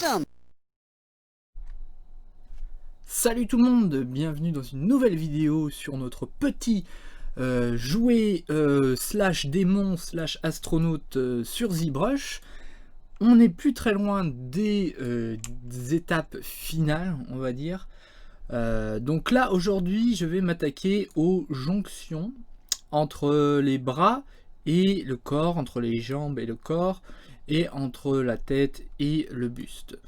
awesome. Salut tout le monde, bienvenue dans une nouvelle vidéo sur notre petit jouet slash démon slash astronaute sur ZBrush. On n'est plus très loin des étapes finales, on va dire. Donc là, aujourd'hui, je vais m'attaquer aux jonctions entre les bras et le corps, entre les jambes et le corps, et entre la tête et le buste.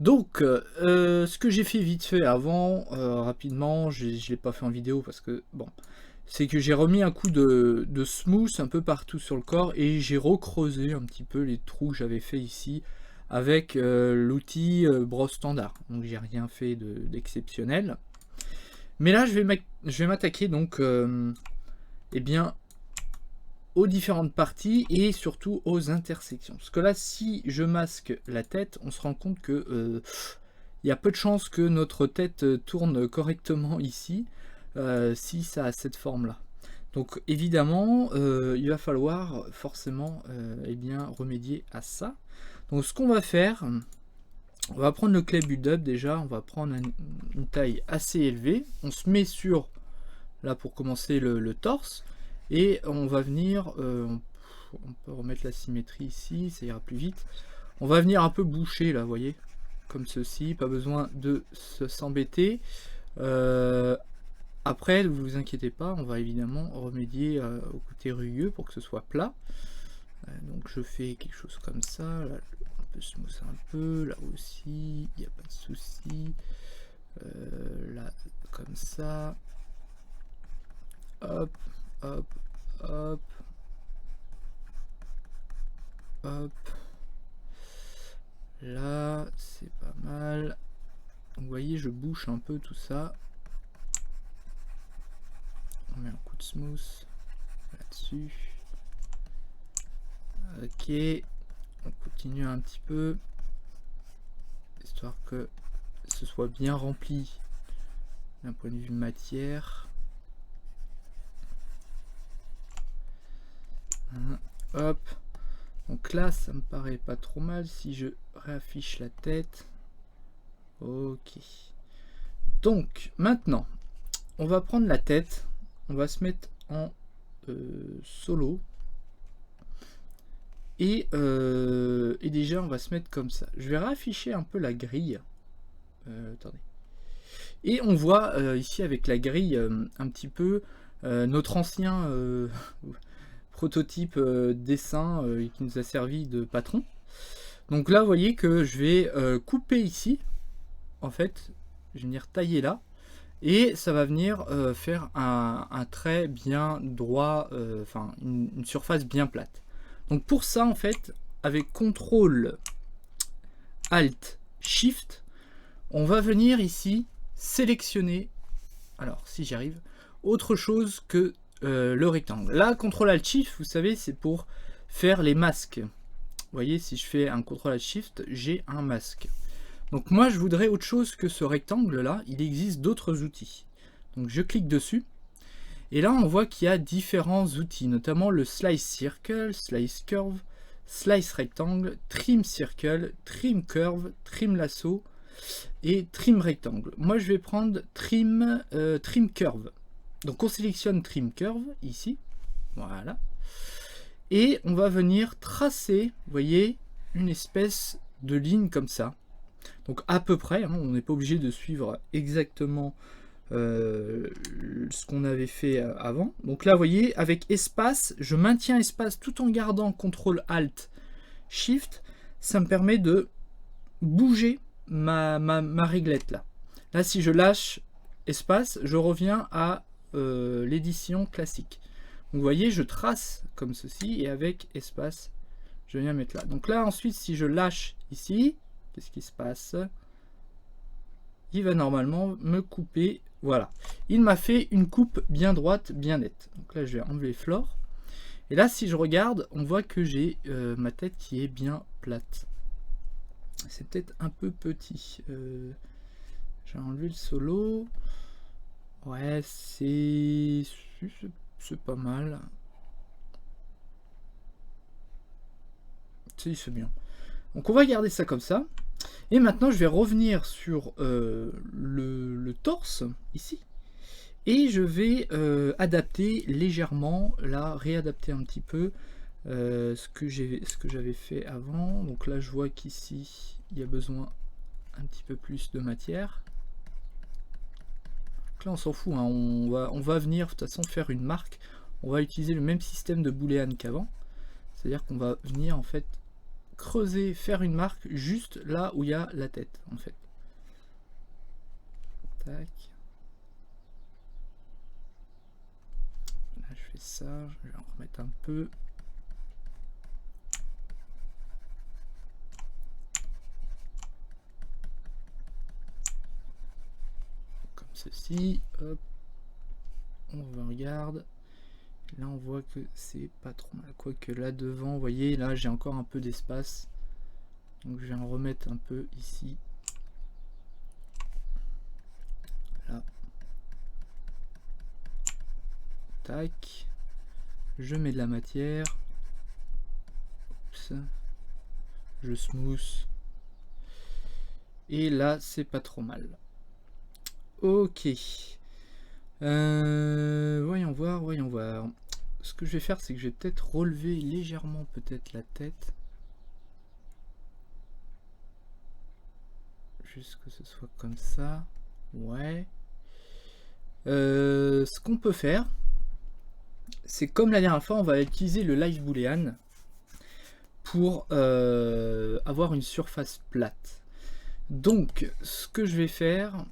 Donc, ce que j'ai fait vite fait avant, rapidement, je ne l'ai pas fait en vidéo parce que, bon, c'est que j'ai remis un coup de smooth un peu partout sur le corps et j'ai recreusé un petit peu les trous que j'avais fait ici avec l'outil brosse standard. Donc, j'ai rien fait d'exceptionnel. Mais là, je vais m'attaquer donc, eh bien, aux différentes parties et surtout aux intersections. Parce que là, si je masque la tête, on se rend compte que il y a peu de chances que notre tête tourne correctement ici, si ça a cette forme-là. Donc évidemment, il va falloir forcément eh bien, remédier à ça. Donc ce qu'on va faire, on va prendre le clay build-up déjà, on va prendre une taille assez élevée. On se met sur, là pour commencer, le torse. Et on va venir, on peut remettre la symétrie ici, ça ira plus vite. On va venir un peu boucher là, vous voyez, comme ceci, pas besoin de s'embêter. Après, ne vous inquiétez pas, on va évidemment remédier au côté rugueux pour que ce soit plat. Donc je fais quelque chose comme ça, là, on peut smoother un peu, là aussi, il n'y a pas de souci. Là, comme ça. Hop, hop, hop. Hop. Là, c'est pas mal. Vous voyez, je bouche un peu tout ça. On met un coup de smooth là-dessus. Ok. On continue un petit peu. Histoire que ce soit bien rempli d'un point de vue matière. Hop. Donc là, ça me paraît pas trop mal si je réaffiche la tête. Ok. Donc, maintenant, on va prendre la tête. On va se mettre en solo. Et déjà, on va se mettre comme ça. Je vais réafficher un peu la grille. Attendez. Et on voit ici avec la grille un petit peu notre ancien prototype dessin qui nous a servi de patron. Donc là, vous voyez que je vais couper ici. En fait, je vais venir tailler là. Et ça va venir faire un trait bien droit, enfin une surface bien plate. Donc pour ça, en fait, avec CTRL, ALT, SHIFT, on va venir ici sélectionner, alors si j'y arrive, autre chose que le rectangle. Là, CTRL, ALT, SHIFT, vous savez, c'est pour faire les masques. Vous voyez, si je fais un CTRL, ALT, SHIFT, j'ai un masque. Donc moi, je voudrais autre chose que ce rectangle-là. Il existe d'autres outils. Donc je clique dessus. Et là, on voit qu'il y a différents outils, notamment le Slice Circle, Slice Curve, Slice Rectangle, Trim Circle, Trim Curve, Trim Lasso et Trim Rectangle. Moi, je vais prendre Trim Curve. Donc on sélectionne Trim Curve, ici. Voilà. Et on va venir tracer, vous voyez, une espèce de ligne comme ça. Donc à peu près, hein, on n'est pas obligé de suivre exactement ce qu'on avait fait avant. Donc là, vous voyez, avec espace, je maintiens espace tout en gardant CTRL ALT SHIFT. Ça me permet de bouger ma réglette là. Là, si je lâche espace, je reviens à l'édition classique. Donc vous voyez, je trace comme ceci et avec espace, je viens mettre là. Donc là, ensuite, si je lâche ici, qu'est-ce qui se passe? Il va normalement me couper. Voilà. Il m'a fait une coupe bien droite, bien nette. Donc là, je vais enlever Flore. Et là, si je regarde, on voit que j'ai ma tête qui est bien plate. C'est peut-être un peu petit. J'ai enlevé le solo. Ouais, c'est pas mal. C'est bien. Donc on va garder ça comme ça. Et maintenant je vais revenir sur le torse ici. Et je vais adapter légèrement, là, réadapter un petit peu ce que j'avais fait avant. Donc là je vois qu'ici il y a besoin un petit peu plus de matière. Donc là on s'en fout, hein. On va venir de toute façon faire une marque. On va utiliser le même système de booléan qu'avant. C'est-à-dire qu'on va venir en fait creuser, faire une marque juste là où il y a la tête en fait. Tac. Là je fais ça, je vais en remettre un peu. Comme ceci, hop. On regarde. Là on voit que c'est pas trop mal, quoique là devant, vous voyez, là j'ai encore un peu d'espace, donc je vais en remettre un peu ici, là, tac, je mets de la matière, oups, je smooth, et là c'est pas trop mal. Ok, voyons voir. Ce que je vais faire, c'est que je vais peut-être relever légèrement peut-être la tête. Juste que ce soit comme ça. Ouais. Ce qu'on peut faire, c'est comme la dernière fois, on va utiliser le live boolean pour avoir une surface plate. Donc, ce que je vais faire,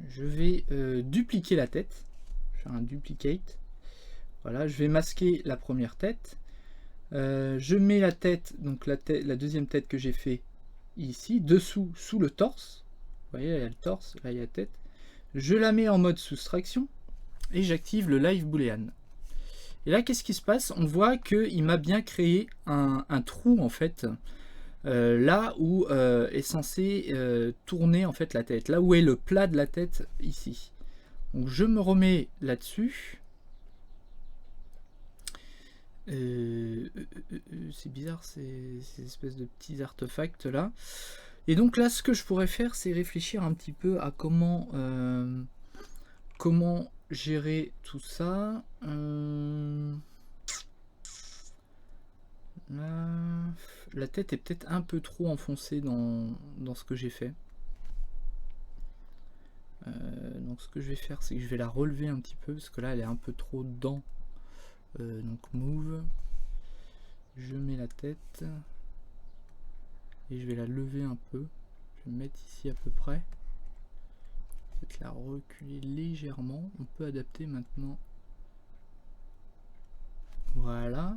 je vais dupliquer la tête. Faire un duplicate. Voilà, je vais masquer la première tête. Je mets la tête, donc la deuxième tête que j'ai fait ici, dessous, sous le torse. Vous voyez, là il y a le torse, là il y a la tête. Je la mets en mode soustraction et j'active le live boolean. Et là, qu'est-ce qui se passe? On voit qu'il m'a bien créé un trou en fait, là où est censé tourner en fait la tête, là où est le plat de la tête ici. Donc je me remets là-dessus. C'est bizarre ces espèces de petits artefacts là. Et donc là ce que je pourrais faire, c'est réfléchir un petit peu à comment gérer tout ça. La tête est peut-être un peu trop enfoncée dans ce que j'ai fait. Donc ce que je vais faire, c'est que je vais la relever un petit peu parce que là elle est un peu trop dans. Donc move, je mets la tête et je vais la lever un peu. Je vais mettre ici à peu près. Peut-être la reculer légèrement. On peut adapter maintenant. Voilà.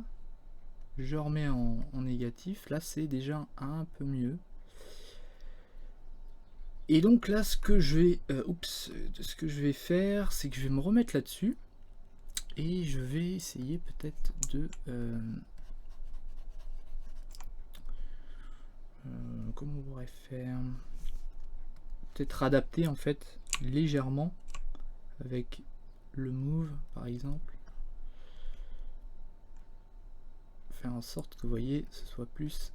Je remets en négatif. Là c'est déjà un peu mieux. Et donc là ce que je vais faire, c'est que je vais me remettre là-dessus. Et je vais essayer peut-être de... comment on pourrait faire? Peut-être adapter en fait légèrement avec le move par exemple. Faire en sorte que vous voyez ce soit plus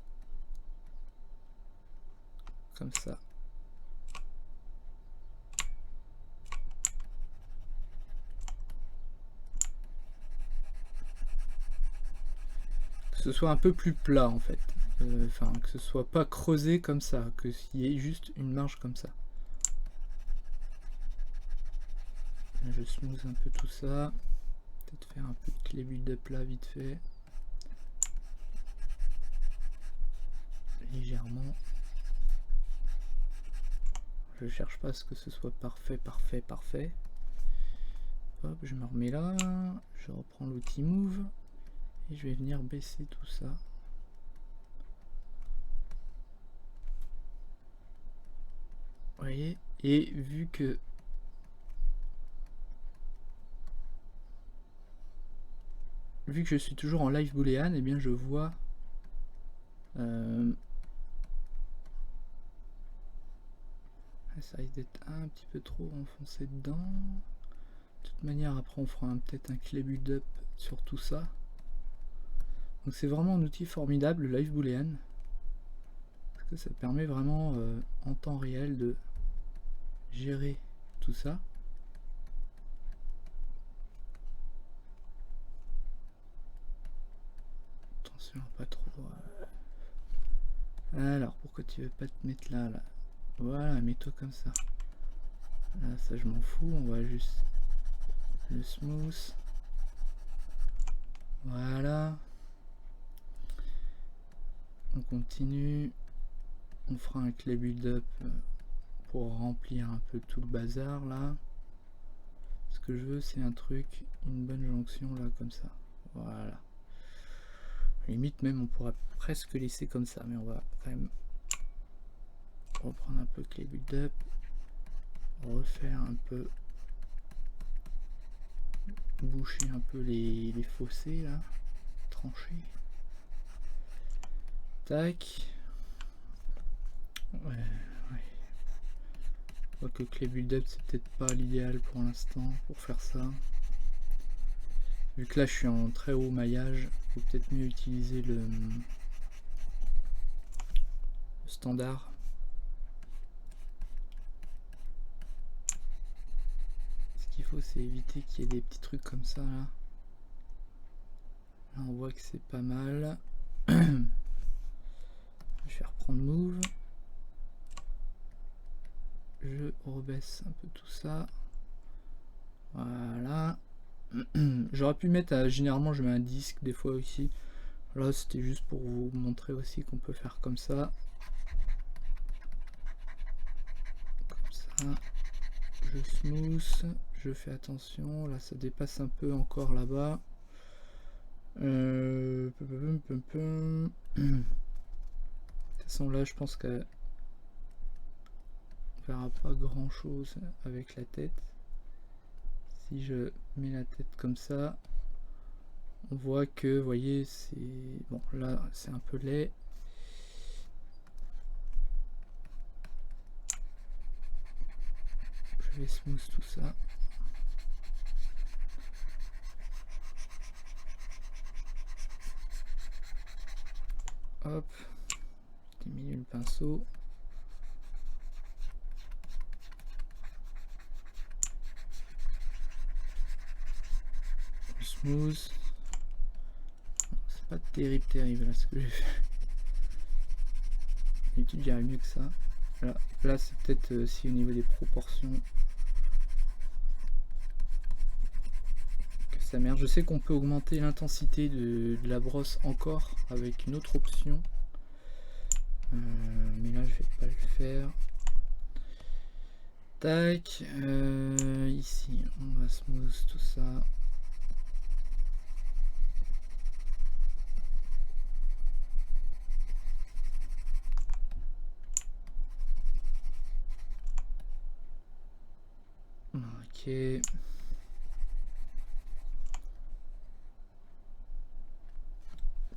comme ça. Que ce soit un peu plus plat en fait. Enfin, que ce soit pas creusé comme ça, que s'il y ait juste une marge comme ça. Je smooth un peu tout ça. Peut-être faire un peu de clé build-up là vite fait. Légèrement. Je cherche pas à ce que ce soit parfait, parfait, parfait. Hop, je me remets là. Je reprends l'outil move. Et je vais venir baisser tout ça. Vous voyez, et vu que je suis toujours en live boolean, et bien je vois ça risque d'être un petit peu trop enfoncé dedans. De toute manière, après on fera peut-être un clé build-up sur tout ça. Donc c'est vraiment un outil formidable, le live boolean. que ça permet vraiment en temps réel de gérer tout ça. Attention à pas trop. Alors pourquoi tu veux pas te mettre là, là? Voilà, mets-toi comme ça. Là, ça je m'en fous, on va juste le smooth. Voilà. On continue. On fera un clay build-up pour remplir un peu tout le bazar là. Ce que je veux, c'est un truc, une bonne jonction là, comme ça. Voilà. Limite même, on pourrait presque laisser comme ça, mais on va quand même reprendre un peu clay build-up, refaire un peu, boucher un peu les fossés là, trancher. Tac. Ouais. Je vois que clay build-up c'est peut-être pas l'idéal pour l'instant pour faire ça. Vu que là je suis en très haut maillage, faut peut-être mieux utiliser le standard. Ce qu'il faut, c'est éviter qu'il y ait des petits trucs comme ça là. Là on voit que c'est pas mal. Je vais reprendre move. Je rebaisse un peu tout ça. Voilà. J'aurais pu mettre à, généralement je mets un disque des fois aussi. Là c'était juste pour vous montrer aussi qu'on peut faire comme ça. Comme ça. Je smooth. Je fais attention. Là ça dépasse un peu encore là-bas. De toute façon là je pense qu'on verra pas grand chose avec la tête. Si je mets la tête comme ça, on voit que, vous voyez, c'est bon, là c'est un peu laid. Je vais smooth tout ça. Hop, je diminue le pinceau. Smooth. C'est pas terrible là ce que j'ai fait. D'habitude j'irais mieux que ça. Là c'est peut-être aussi au niveau des proportions que ça merde. Je sais qu'on peut augmenter l'intensité de la brosse encore avec une autre option. Mais là je vais pas le faire. Tac. Ici on va smooth tout ça. Ok.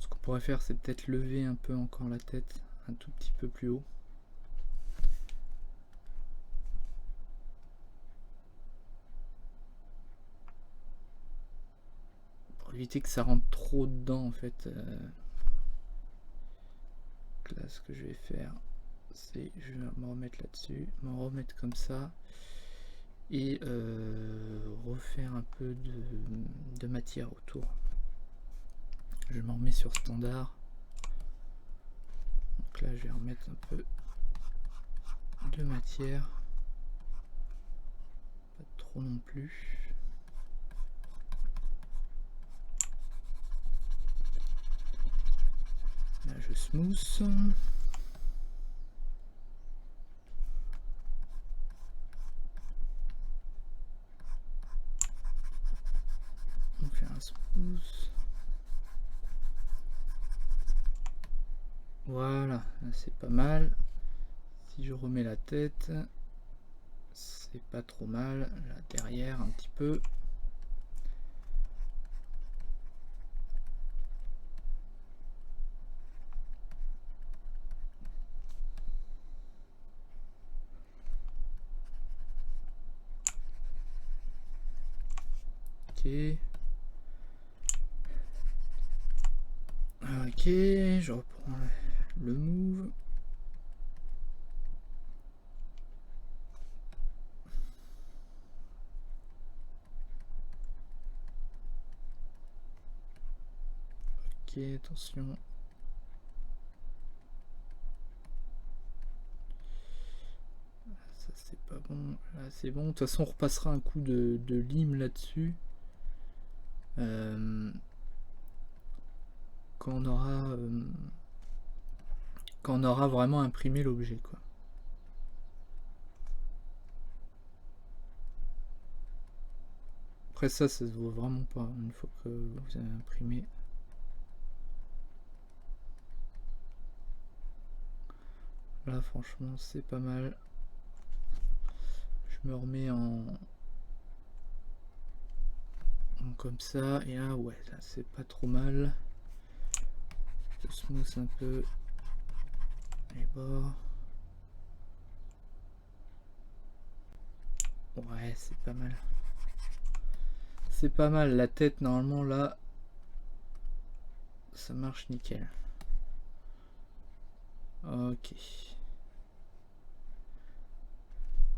Ce qu'on pourrait faire, c'est peut-être lever un peu encore la tête, un tout petit peu plus haut. Pour éviter que ça rentre trop dedans en fait. Là, ce que je vais faire, c'est je vais me remettre là-dessus, me remettre comme ça. Et refaire un peu de matière autour. Je m'en remets sur standard. Donc là je vais remettre un peu de matière. Pas trop non plus. Là je smooth. On fait un smooth. Voilà, c'est pas mal. Si je remets la tête, c'est pas trop mal. Là derrière un petit peu. Ok, je reprends le move. Ok, attention. Ça c'est pas bon. Là c'est bon. De toute façon on repassera un coup de lime là-dessus. Quand on aura vraiment imprimé l'objet, quoi. Après ça se voit vraiment pas une fois que vous avez imprimé. Là franchement c'est pas mal. Je me remets en comme ça, et là ouais, là c'est pas trop mal. Je smooth un peu les bords. Ouais, c'est pas mal. C'est pas mal, la tête normalement là ça marche nickel. Ok.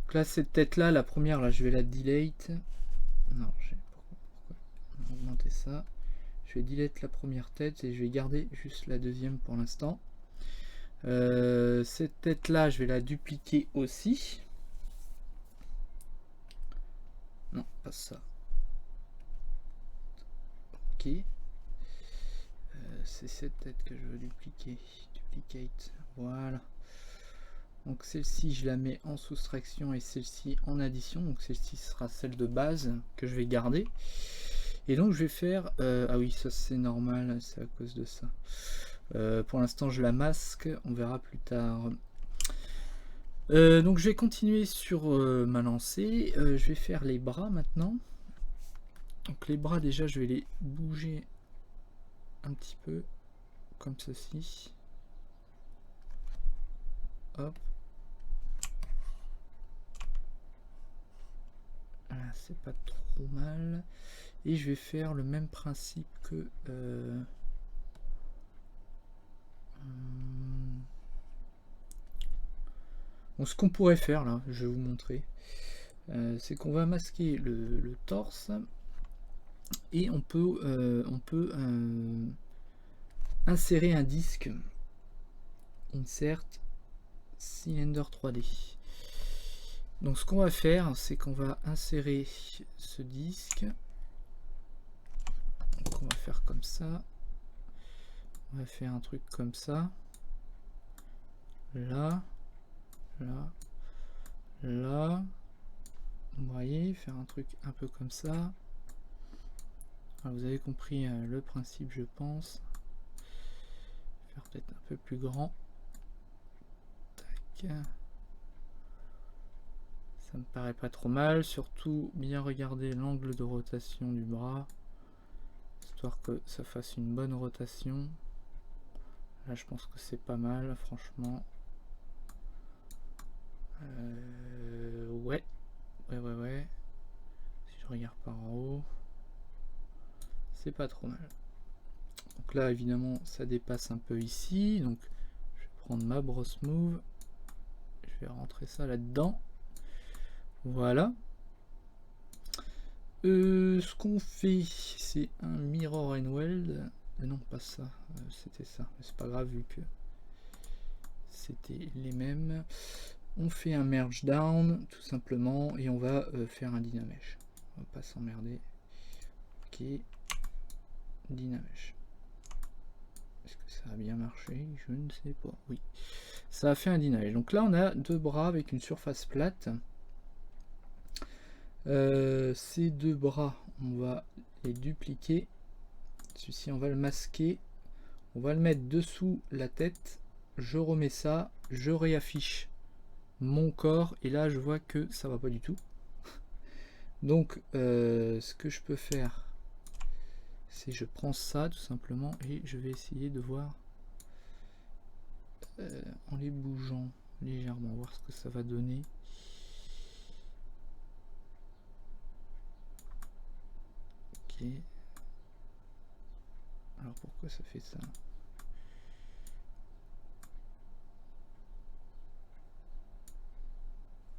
Donc là cette tête là, la première là je vais la delete. Non, pourquoi augmenter ça. Je vais delete la première tête et je vais garder juste la deuxième pour l'instant. Cette tête là je vais la dupliquer aussi. Non, pas ça. Ok. C'est cette tête que je veux dupliquer. Duplicate. Voilà. Donc celle-ci je la mets en soustraction et celle-ci en addition. Donc celle-ci sera celle de base que je vais garder. Et donc je vais faire... ah oui, ça c'est normal, c'est à cause de ça. Pour l'instant je la masque, on verra plus tard. Donc je vais continuer sur ma lancée. Je vais faire les bras maintenant. Donc les bras déjà je vais les bouger un petit peu comme ceci. Hop. Voilà, c'est pas trop mal. Et je vais faire le même principe que... Bon, ce qu'on pourrait faire là, je vais vous montrer, c'est qu'on va masquer le torse et on peut insérer un disque. Insert Cylinder 3D. Donc ce qu'on va faire, c'est qu'on va insérer ce disque. Donc on va faire comme ça. On va faire un truc comme ça. Là. Là. Là. Vous voyez, faire un truc un peu comme ça. Alors vous avez compris le principe, je pense. Faire peut-être un peu plus grand. Tac. Ça me paraît pas trop mal, surtout bien regarder l'angle de rotation du bras, histoire que ça fasse une bonne rotation. Là je pense que c'est pas mal, franchement. Ouais. Si je regarde par en haut, c'est pas trop mal. Donc là évidemment ça dépasse un peu ici, donc je vais prendre ma brosse move, je vais rentrer ça là-dedans. Voilà. Ce qu'on fait, c'est un mirror and weld. Non, pas ça, c'était ça, mais c'est pas grave vu que c'était les mêmes. On fait un merge down tout simplement et on va faire un dynamesh. On va pas s'emmerder. Ok, dynamesh. Est-ce que ça a bien marché? Je ne sais pas. Oui, ça a fait un dynamesh. Donc là, on a deux bras avec une surface plate. Ces deux bras, on va les dupliquer. Celui-ci, on va le masquer. On va le mettre dessous la tête. Je remets ça. Je réaffiche mon corps. Et là, je vois que ça va pas du tout. Donc, ce que je peux faire, c'est je prends ça tout simplement et je vais essayer de voir en les bougeant légèrement, voir ce que ça va donner. Ok. Alors pourquoi ça fait ça?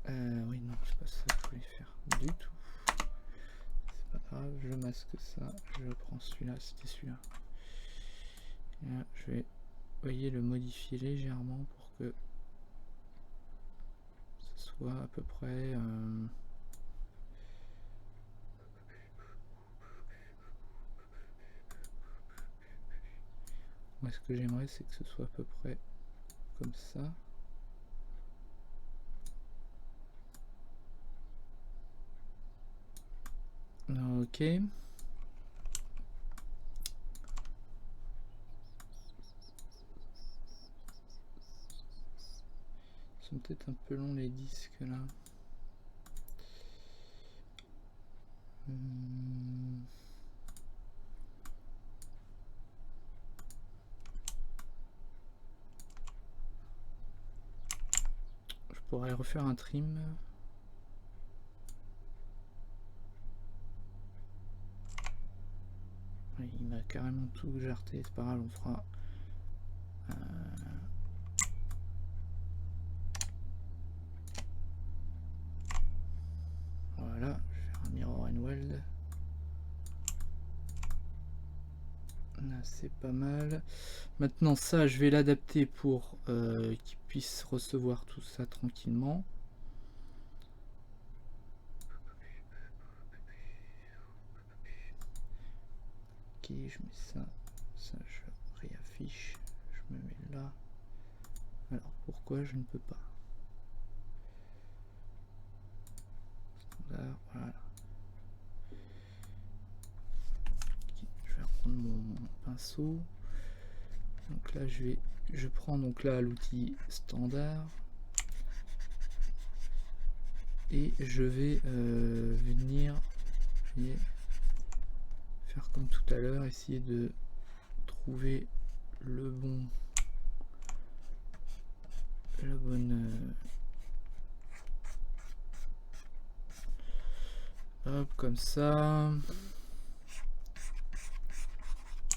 Oui, non, c'est pas ça que je voulais faire du tout. C'est pas grave, je masque ça, je prends celui-là, c'était celui-là. Et là, je vais, voyez, le modifier légèrement pour que ce soit à peu près moi, ce que j'aimerais, c'est que ce soit à peu près comme ça. Ok. Ils sont peut-être un peu longs les disques là. Je pourrais refaire un trim. Il m'a carrément tout jarté, c'est pas grave, on fera. Voilà, je vais faire un mirror and weld. Là, c'est pas mal. Maintenant, ça, je vais l'adapter pour qu'il puisse recevoir tout ça tranquillement. Ok, je mets ça, ça je réaffiche, je me mets là. Alors pourquoi je ne peux pas? Standard, voilà. Okay, je vais reprendre mon pinceau. Donc là je prends donc là l'outil standard et je vais venir, vous voyez, faire comme tout à l'heure, essayer de trouver la bonne hop, comme ça.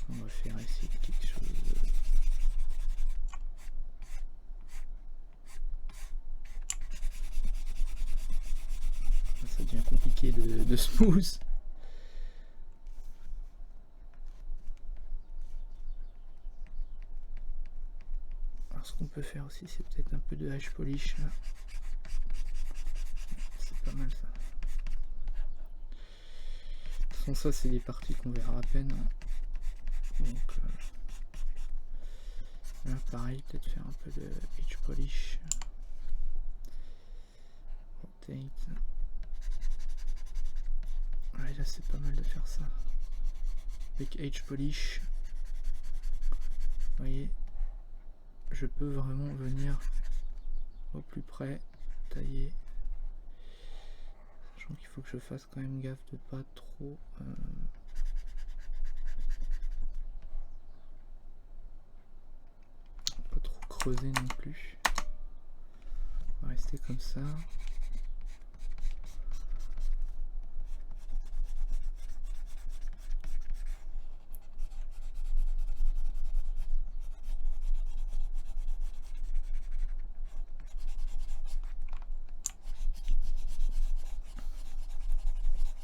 On va faire essayer quelque chose. Ça devient compliqué de smooth. Alors ce qu'on peut faire aussi, c'est peut-être un peu de edge polish là. C'est pas mal ça. De toute façon, ça c'est des parties qu'on verra à peine. Donc là pareil, peut-être faire un peu de edge polish. Rotate. Ouais, là c'est pas mal de faire ça. Avec edge polish. Vous voyez, je peux vraiment venir au plus près, tailler. Sachant qu'il faut que je fasse quand même gaffe de pas trop creuser non plus. On va rester comme ça.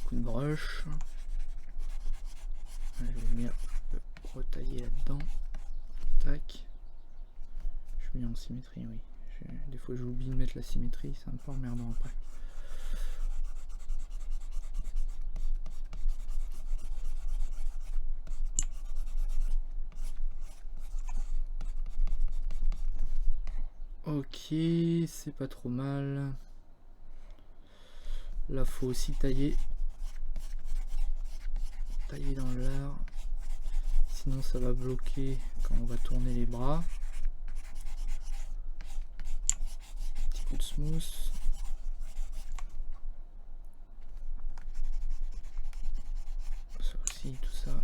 Coup de brush. Je vais venir retailler là-dedans. Tac. Je suis mis en symétrie, oui. Des fois j'oublie de mettre la symétrie, c'est un peu emmerdant après. Ok, c'est pas trop mal. Là faut aussi tailler dans l'art, sinon ça va bloquer quand on va tourner les bras. Petit coup de smooth. Ça aussi, tout ça.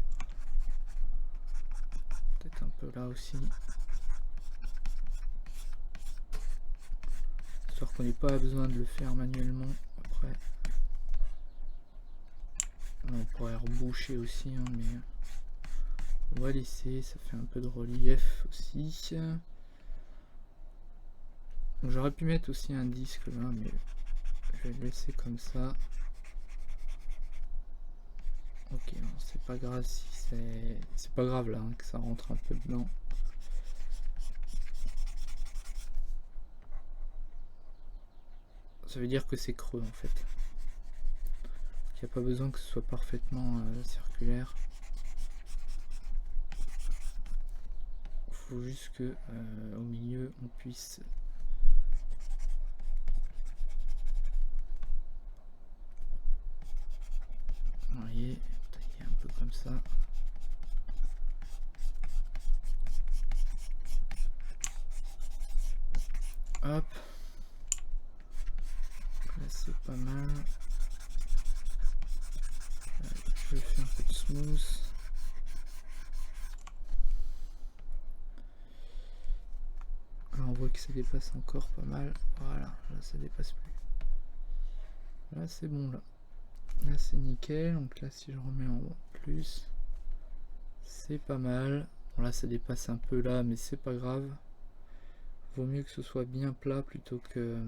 Peut-être un peu là aussi. Histoire qu'on n'ait pas besoin de le faire manuellement après. On pourrait reboucher aussi, hein, mais on va laisser, ça fait un peu de relief aussi. J'aurais pu mettre aussi un disque là, mais je vais le laisser comme ça. Ok, c'est pas grave si c'est pas grave là hein, que ça rentre un peu dedans. Ça veut dire que c'est creux en fait. Il n'y a pas besoin que ce soit parfaitement circulaire. Il faut juste que au milieu on puisse tailler un peu comme ça. Hop. Là c'est pas mal. Je fais un peu de smooth. Là on voit que ça dépasse encore pas mal. Voilà, là ça dépasse plus. Là c'est bon là. Là c'est nickel. Donc là si je remets en plus, c'est pas mal. Bon, là ça dépasse un peu là, mais c'est pas grave. Vaut mieux que ce soit bien plat plutôt que...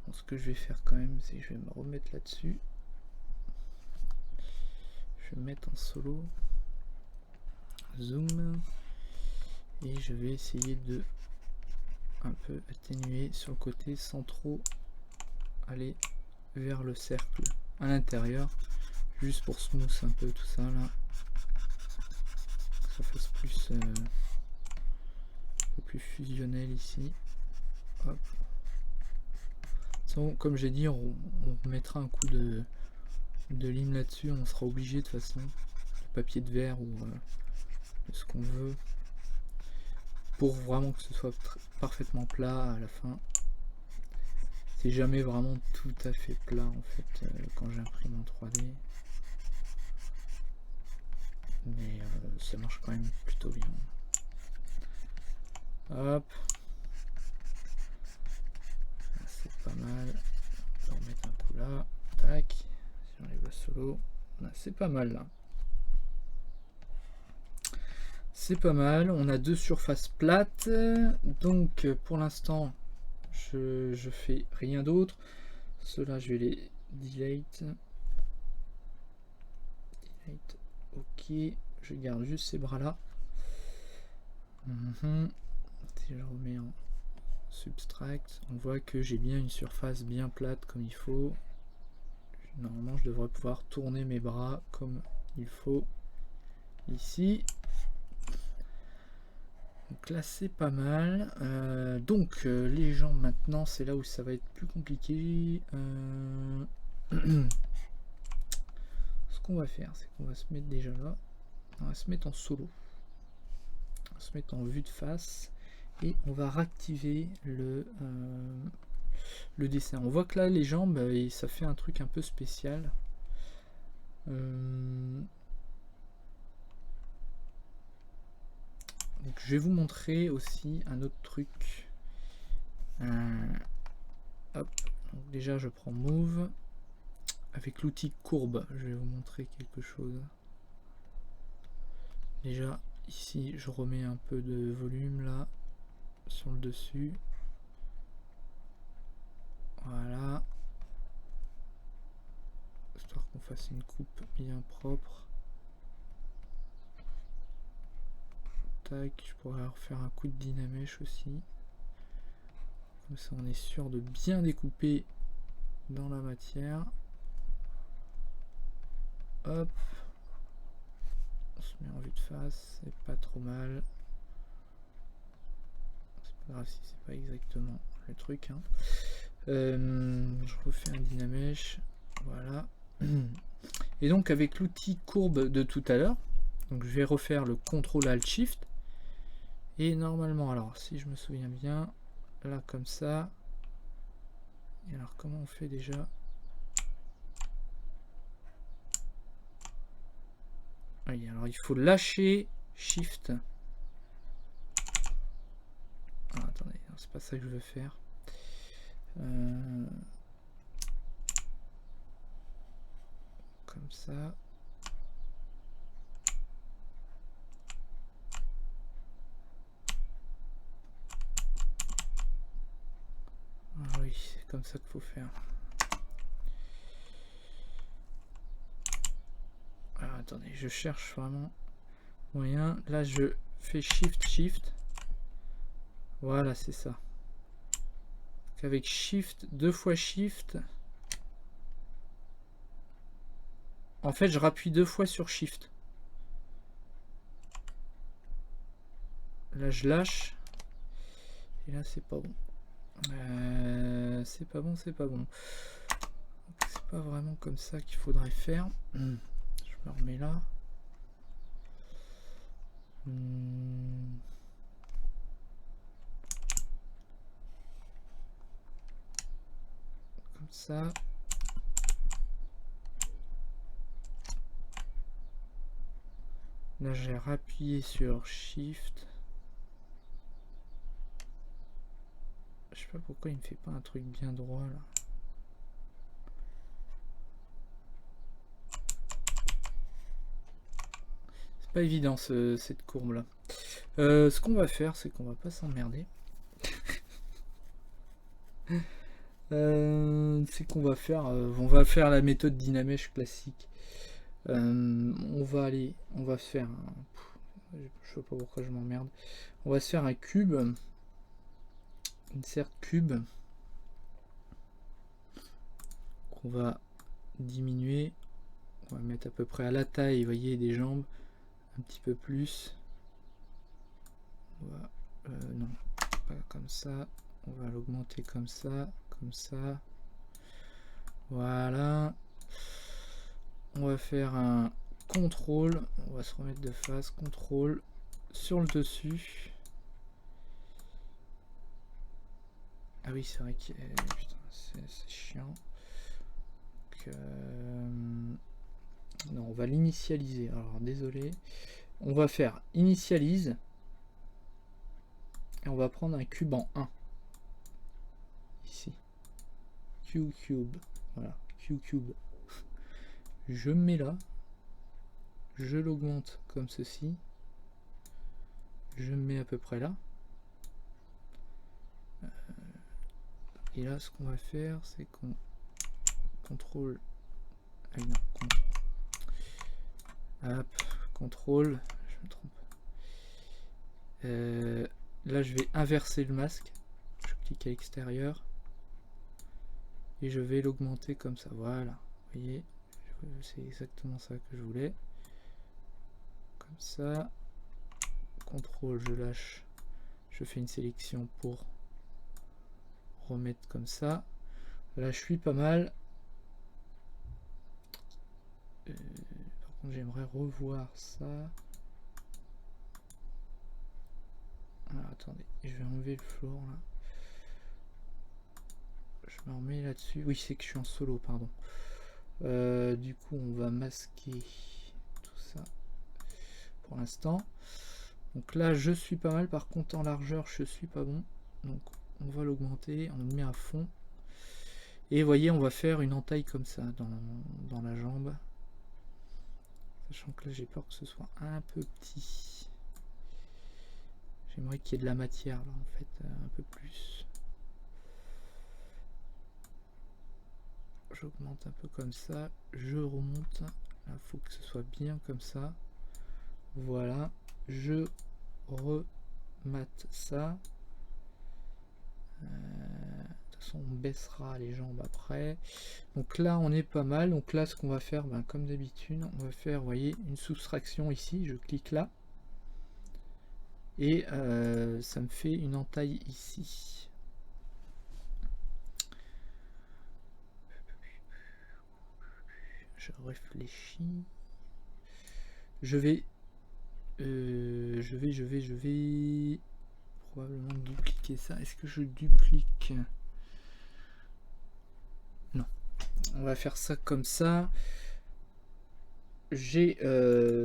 Bon, ce que je vais faire quand même, c'est que je vais me remettre là-dessus. Je vais me mettre en solo. Zoom. Et je vais essayer de un peu atténuer sur le côté sans trop aller vers le cercle à l'intérieur. Juste pour smooth un peu tout ça là. Que ça fasse plus, un peu plus fusionnel ici. Hop. Comme j'ai dit, on mettra un coup de lime là-dessus, on sera obligé de toute façon, de papier de verre ou de ce qu'on veut, pour vraiment que ce soit parfaitement plat à la fin. C'est jamais vraiment tout à fait plat en fait quand j'imprime en 3D, mais ça marche quand même plutôt bien. Hop, c'est pas mal. On va remettre un coup là, tac, si on les voit solo, c'est pas mal là. C'est pas mal, on a deux surfaces plates, donc pour l'instant je fais rien d'autre. Ceux-là je vais les delete. Ok, je garde juste ces bras là. Si je remets en subtract, on voit que j'ai bien une surface bien plate comme il faut. Normalement je devrais pouvoir tourner mes bras comme il faut ici. Donc là c'est pas mal. Les jambes maintenant c'est là où ça va être plus compliqué. Ce qu'on va faire c'est qu'on va se mettre déjà là. On va se mettre en solo. On va se mettre en vue de face. Et on va réactiver le dessin. On voit que là les jambes ça fait un truc un peu spécial. Donc, je vais vous montrer aussi un autre truc. Hop. Donc, déjà je prends Move. Avec l'outil courbe, je vais vous montrer quelque chose. Déjà ici je remets un peu de volume là sur le dessus. Voilà. Histoire qu'on fasse une coupe bien propre. Tac, je pourrais refaire un coup de Dynamèche aussi. Comme ça on est sûr de bien découper dans la matière. Hop. On se met en vue de face, c'est pas trop mal. C'est pas grave si c'est pas exactement le truc. Hein. Je refais un Dynamèche. Voilà. Et donc avec l'outil courbe de tout à l'heure, donc je vais refaire le CTRL ALT SHIFT. Et normalement, alors si je me souviens bien, là comme ça. Et alors comment on fait déjà? Oui, alors il faut lâcher Shift. Ah, attendez, c'est pas ça que je veux faire. Comme ça. comme ça qu'il faut faire. Alors, attendez, je cherche vraiment moyen. Là, je fais Shift. Voilà, c'est ça. Avec Shift, 2 fois Shift. En fait, je rappuie 2 fois sur Shift. Là, je lâche. Et là, c'est pas bon. C'est pas bon, c'est pas bon. C'est pas vraiment comme ça qu'il faudrait faire. Je me remets là. Comme ça. Là, j'ai rappuyé sur Shift. Je sais pas pourquoi il me fait pas un truc bien droit là. C'est pas évident cette courbe là. Ce qu'on va faire, c'est qu'on va pas s'emmerder. C'est qu'on va faire la méthode Dynamesh classique. On va faire je sais pas pourquoi je m'emmerde. On va se faire un cube, insert cube, qu'on va diminuer. On va mettre à peu près à la taille, vous voyez, des jambes, un petit peu plus. On va, non, pas comme ça. On va l'augmenter comme ça, comme ça. Voilà. On va faire un contrôle. On va se remettre de face. Contrôle sur le dessus. Ah oui, c'est vrai que c'est chiant. Donc, non, on va l'initialiser. Alors, désolé. On va faire initialise. Et on va prendre un cube en 1. Ici. Q-cube. Voilà. Q-cube. Je mets là. Je l'augmente comme ceci. Je mets à peu près là. Et là, ce qu'on va faire, c'est qu'on contrôle. Ah non, hop, contrôle. Je me trompe. Là, je vais inverser le masque. Je clique à l'extérieur. Et je vais l'augmenter comme ça. Voilà. Vous voyez, c'est exactement ça que je voulais. Comme ça. Contrôle, je lâche. Je fais une sélection pour remettre comme ça. Là, je suis pas mal. Par contre, j'aimerais revoir ça. Alors, attendez, je vais enlever le floor là. Je me remets là-dessus. Oui, c'est que je suis en solo, pardon. Du coup, on va masquer tout ça pour l'instant. Donc là, je suis pas mal. Par contre, en largeur, je suis pas bon. Donc, on va l'augmenter. On le met à fond. Et vous voyez, on va faire une entaille comme ça dans la jambe. Sachant que là, j'ai peur que ce soit un peu petit. J'aimerais qu'il y ait de la matière là, en fait, un peu plus. J'augmente un peu comme ça. Je remonte. Là, faut que ce soit bien comme ça. Voilà. Je remate ça. De toute façon, on baissera les jambes après. Donc là, on est pas mal. Donc là, ce qu'on va faire, ben, comme d'habitude, on va faire, vous voyez, une soustraction ici. Je clique là. Et ça me fait une entaille ici. Je réfléchis. Je vais probablement dupliquer ça. Est-ce que je duplique? Non. On va faire ça comme ça. J'ai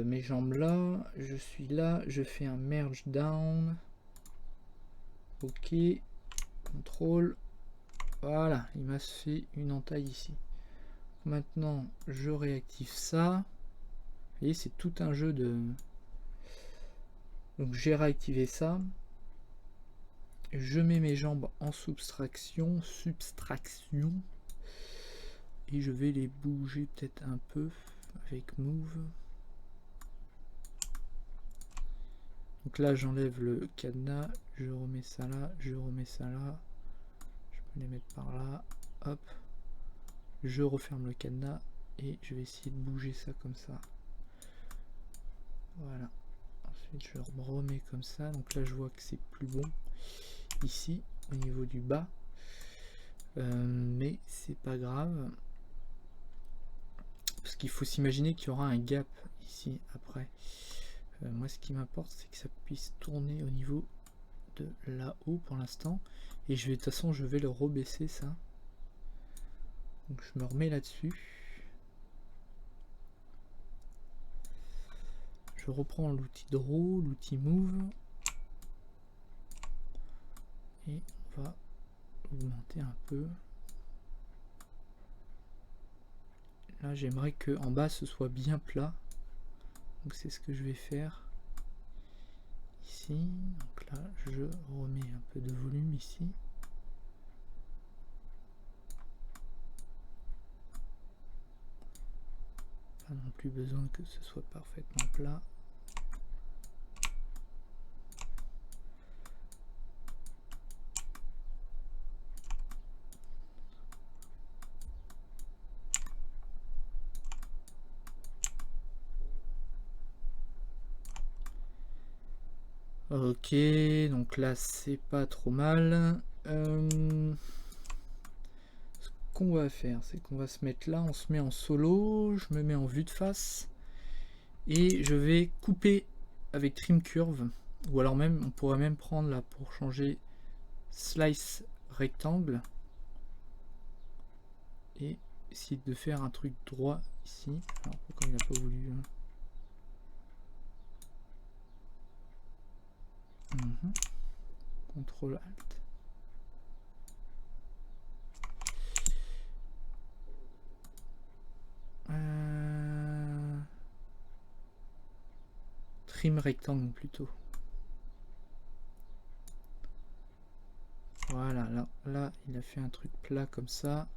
mes jambes là. Je suis là. Je fais un merge down. Ok. Contrôle. Voilà. Il m'a fait une entaille ici. Maintenant, je réactive ça. Vous voyez, c'est tout un jeu de... Donc j'ai réactivé ça. je mets mes jambes en subtraction, et je vais les bouger peut-être un peu avec move. Donc là j'enlève le cadenas, je remets ça là, je remets ça là, je peux les mettre par là, hop, je referme le cadenas et je vais essayer de bouger ça comme ça. Voilà, ensuite je le remets comme ça, donc là je vois que c'est plus bon ici au niveau du bas, mais c'est pas grave parce qu'il faut s'imaginer qu'il y aura un gap ici après. Moi ce qui m'importe c'est que ça puisse tourner au niveau de là-haut pour l'instant, et je vais de toute façon je vais le rebaisser ça, donc je me remets là-dessus, je reprends l'outil draw, l'outil move, et on va augmenter un peu. Là j'aimerais que en bas ce soit bien plat, donc c'est ce que je vais faire ici. Donc là je remets un peu de volume ici, pas non plus besoin que ce soit parfaitement plat. Ok, donc là c'est pas trop mal. Ce qu'on va faire, c'est qu'on va se mettre là, on se met en solo, je me mets en vue de face et je vais couper avec trim curve, ou alors même on pourrait même prendre là pour changer slice rectangle et essayer de faire un truc droit ici. Alors pourquoi il n'a pas voulu CTRL ALT. Trim rectangle plutôt. Voilà, là il a fait un truc plat comme ça.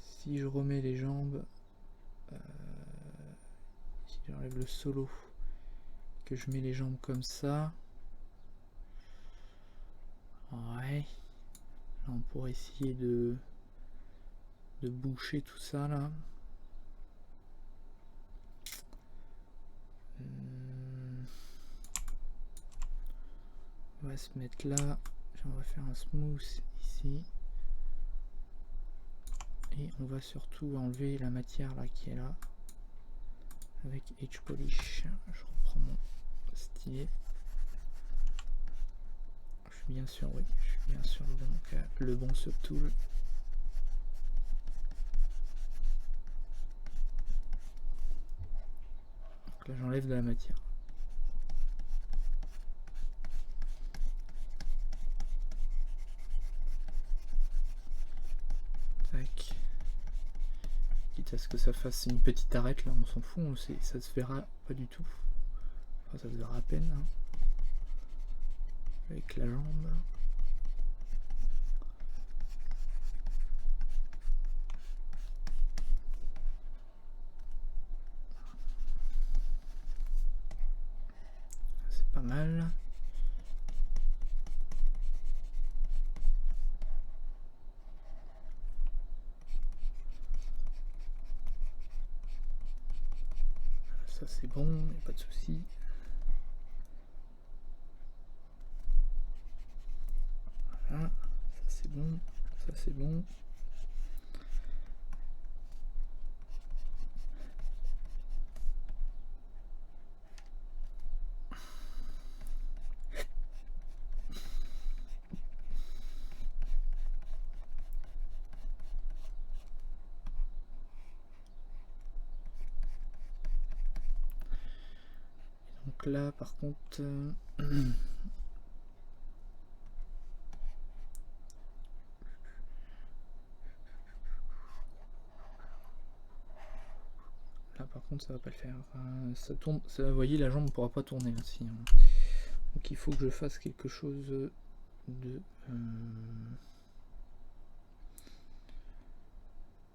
Si je remets les jambes, si j'enlève le solo, que je mets les jambes comme ça, ouais, là on pourrait essayer de boucher tout ça là. On va se mettre là, on va faire un smooth ici, et on va surtout enlever la matière là qui est là avec Edge Polish. Je reprends mon stylet. Je suis bien sûr, oui, je suis bien sûr le bon subtool. Donc là j'enlève de la matière. Tac. Quitte à ce que ça fasse une petite arête là, on s'en fout, ça se verra pas du tout. Enfin, ça se verra à peine hein. Avec la jambe. C'est pas mal. Ça c'est bon, il n'y a pas de souci. Voilà, ça c'est bon, ça c'est bon. Donc là par contre là par contre ça va pas le faire, ça tourne, ça, vous voyez la jambe ne pourra pas tourner aussi hein. Donc il faut que je fasse quelque chose de...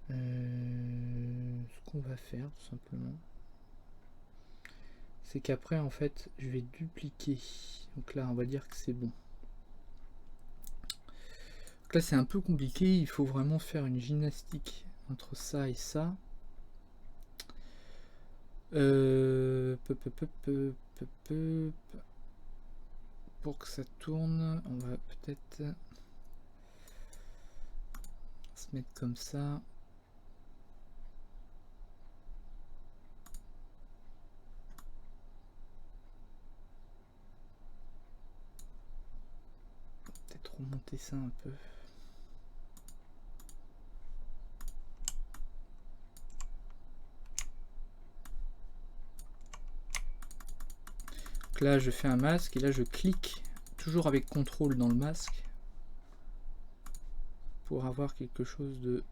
ce qu'on va faire tout simplement, c'est qu'après en fait je vais dupliquer. Donc là on va dire que c'est bon. Donc là c'est un peu compliqué, il faut vraiment faire une gymnastique entre ça et ça. Pour que ça tourne, on va peut-être se mettre comme ça. Peut-être remonter ça un peu. Donc là je fais un masque et là je clique toujours avec CTRL dans le masque pour avoir quelque chose de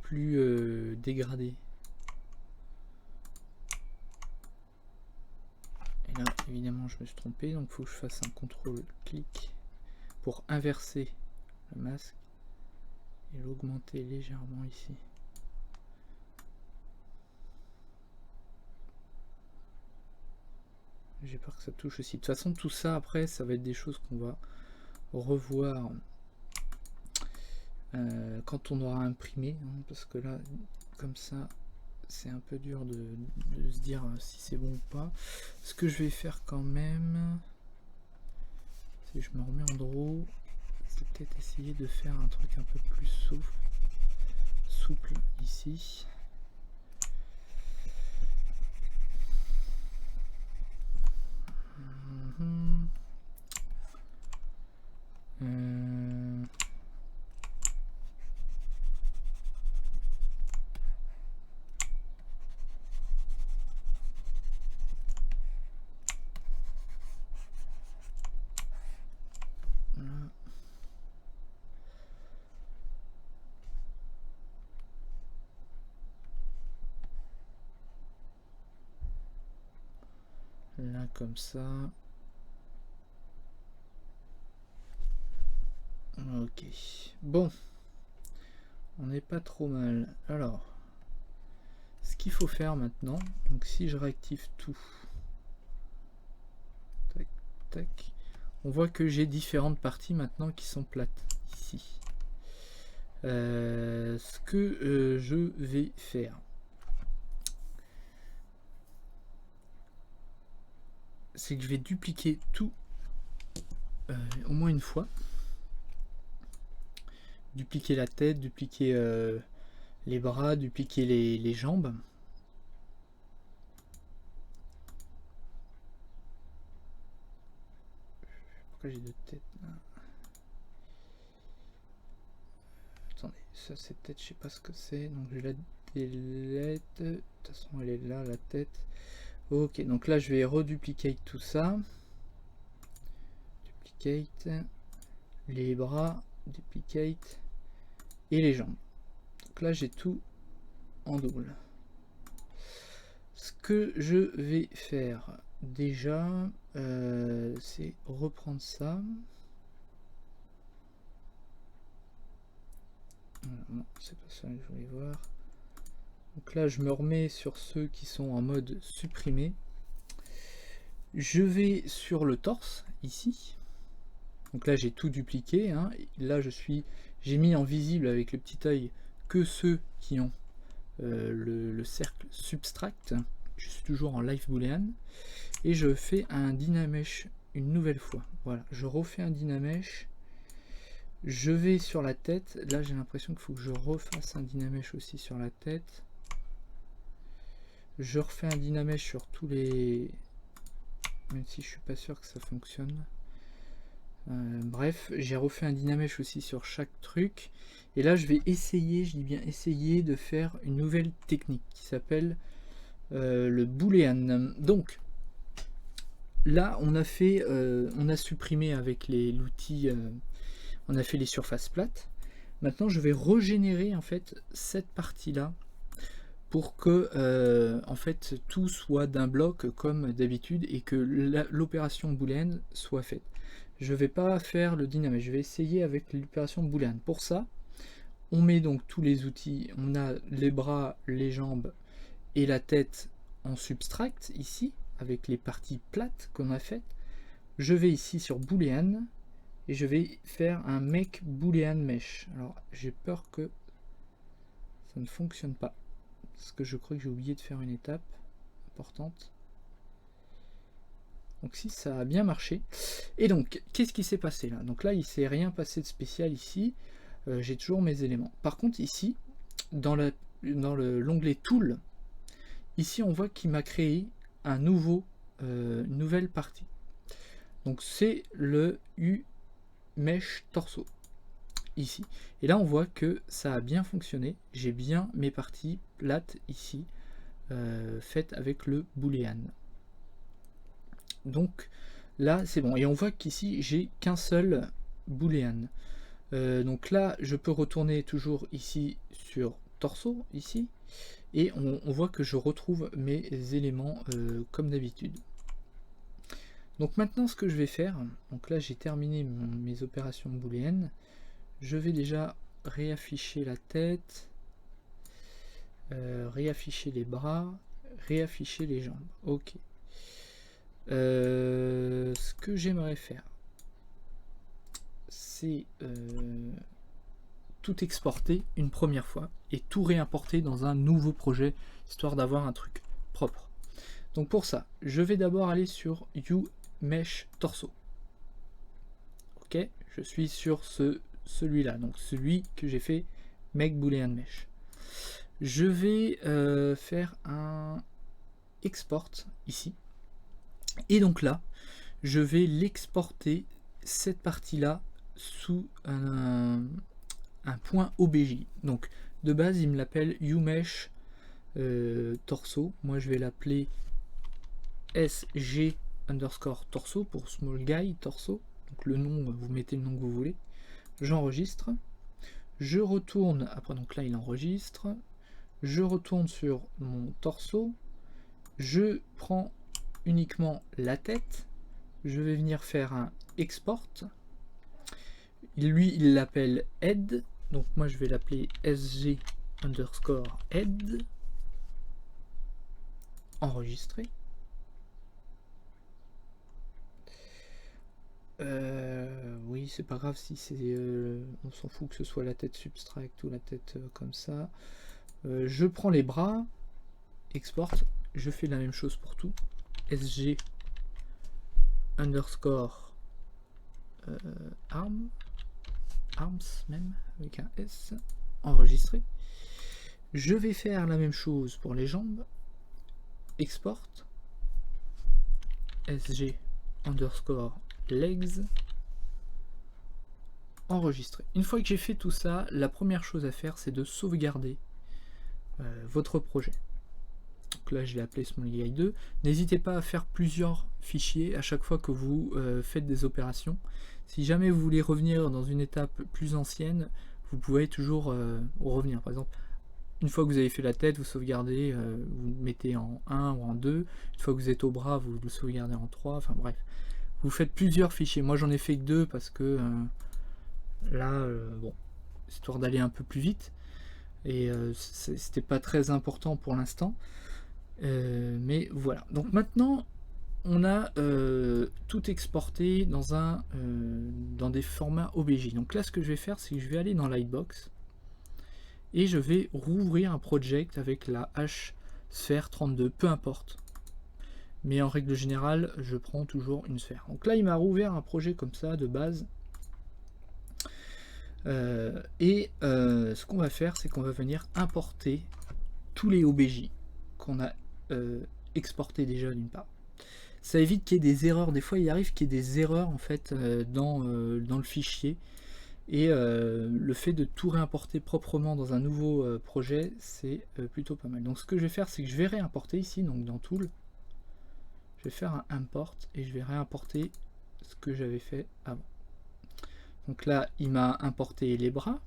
plus dégradé. Et là évidemment je me suis trompé, donc il faut que je fasse un CTRL clic pour inverser le masque et l'augmenter légèrement ici. J'ai peur que ça touche aussi. De toute façon tout ça après ça va être des choses qu'on va revoir quand on aura imprimé, hein, parce que là comme ça c'est un peu dur de se dire si c'est bon ou pas. Ce que je vais faire quand même, si je me remets en draw, c'est peut-être essayer de faire un truc un peu plus souple ici. Là comme ça. Ok, bon, on n'est pas trop mal. Alors, ce qu'il faut faire maintenant, donc si je réactive tout, tac, tac, on voit que j'ai différentes parties maintenant qui sont plates ici. Ce que je vais faire, c'est que je vais dupliquer tout au moins une fois. Dupliquer la tête, dupliquer les bras, dupliquer les jambes. Pourquoi j'ai deux têtes là? Attendez, ça c'est tête, je sais pas ce que c'est, donc je la délète. De toute façon elle est là, la tête. Ok, donc là je vais reduplicate tout ça. Duplicate les bras, duplicate et les jambes. Donc là j'ai tout en double. Ce que je vais faire déjà, c'est reprendre ça. Non, c'est pas ça que je voulais voir. Donc là je me remets sur ceux qui sont en mode supprimé. Je vais sur le torse ici. Donc là j'ai tout dupliqué, hein. Là j'ai mis en visible avec le petit œil que ceux qui ont le cercle subtract. Je suis toujours en live boolean et je fais un dynamesh une nouvelle fois. Voilà, je refais un dynamesh. Je vais sur la tête. Là j'ai l'impression qu'il faut que je refasse un dynamesh aussi sur la tête. Je refais un dynamesh sur tous les... Même si je suis pas sûr que ça fonctionne. Bref, j'ai refait un dynamesh aussi sur chaque truc. Et là je vais essayer, je dis bien essayer, de faire une nouvelle technique qui s'appelle le boolean. Donc là on a fait, on a supprimé avec l'outil, on a fait les surfaces plates. Maintenant je vais régénérer en fait cette partie là pour que en fait tout soit d'un bloc comme d'habitude et que l'opération booléenne soit faite. Je vais pas faire le dynamite, je vais essayer avec l'opération booléenne. Pour ça, on met donc tous les outils, on a les bras, les jambes et la tête en subtract ici, avec les parties plates qu'on a faites. Je vais ici sur boolean et je vais faire un make boolean mesh. Alors j'ai peur que ça ne fonctionne pas, parce que je crois que j'ai oublié de faire une étape importante. Donc si, ça a bien marché. Et donc, qu'est-ce qui s'est passé là? Donc là, il ne s'est rien passé de spécial ici. J'ai toujours mes éléments. Par contre, ici, dans l'onglet Tool, ici, on voit qu'il m'a créé un une nouvelle partie. Donc c'est le U-Mesh Torso. Ici. Et là, on voit que ça a bien fonctionné. J'ai bien mes parties plates ici, faites avec le boolean. Donc là c'est bon, et on voit qu'ici j'ai qu'un seul boolean. Donc là je peux retourner toujours ici sur torso ici, et on voit que je retrouve mes éléments comme d'habitude. Donc maintenant ce que je vais faire, donc là j'ai terminé mes opérations booléennes, je vais déjà réafficher la tête, réafficher les bras, réafficher les jambes. Ok. Ce que j'aimerais faire, c'est tout exporter une première fois et tout réimporter dans un nouveau projet, histoire d'avoir un truc propre. Donc pour ça, je vais d'abord aller sur U-Mesh Torso. Ok, je suis sur celui-là, donc celui que j'ai fait Make Boolean Mesh. Je vais faire un export ici. Et donc là, je vais l'exporter, cette partie-là, sous un point OBJ. Donc de base, il me l'appelle UMesh torso. Moi, je vais l'appeler SG underscore torso pour small guy torso. Donc le nom, vous mettez le nom que vous voulez. J'enregistre. Je retourne, après donc là il enregistre. Je retourne sur mon torso. Je prends uniquement la tête, je vais venir faire un export. Lui il l'appelle head, donc moi je vais l'appeler sg underscore head. Enregistrer. Oui, c'est pas grave si c'est on s'en fout que ce soit la tête subtract ou la tête comme ça. Je prends les bras, export, je fais la même chose pour tout. SG underscore arms même avec un S, enregistré. Je vais faire la même chose pour les jambes, export SG underscore legs, enregistré. Une fois que j'ai fait tout ça, la première chose à faire c'est de sauvegarder votre projet. Donc là je l'ai appelé Small Guy 2. N'hésitez pas à faire plusieurs fichiers à chaque fois que vous faites des opérations. Si jamais vous voulez revenir dans une étape plus ancienne, vous pouvez toujours revenir. Par exemple, une fois que vous avez fait la tête, vous sauvegardez, vous mettez en 1 ou en 2. Une fois que vous êtes au bras, vous le sauvegardez en 3. Enfin bref, vous faites plusieurs fichiers. Moi j'en ai fait que 2 parce que là, bon, histoire d'aller un peu plus vite. Et c'était pas très important pour l'instant. Mais voilà, donc maintenant on a tout exporté dans des formats OBJ. Donc là ce que je vais faire, c'est que je vais aller dans Lightbox et je vais rouvrir un project avec la hash sphère 32, peu importe, mais en règle générale je prends toujours une sphère. Donc là il m'a rouvert un projet comme ça de base. Ce qu'on va faire, c'est qu'on va venir importer tous les OBJ qu'on a exporté déjà d'une part. Ça évite qu'il y ait des erreurs. Des fois il arrive qu'il y ait des erreurs en fait dans le fichier, et le fait de tout réimporter proprement dans un nouveau projet, c'est plutôt pas mal. Donc ce que je vais faire, c'est que je vais réimporter ici, donc dans Tool, je vais faire un import et je vais réimporter ce que j'avais fait avant. Donc là il m'a importé les bras.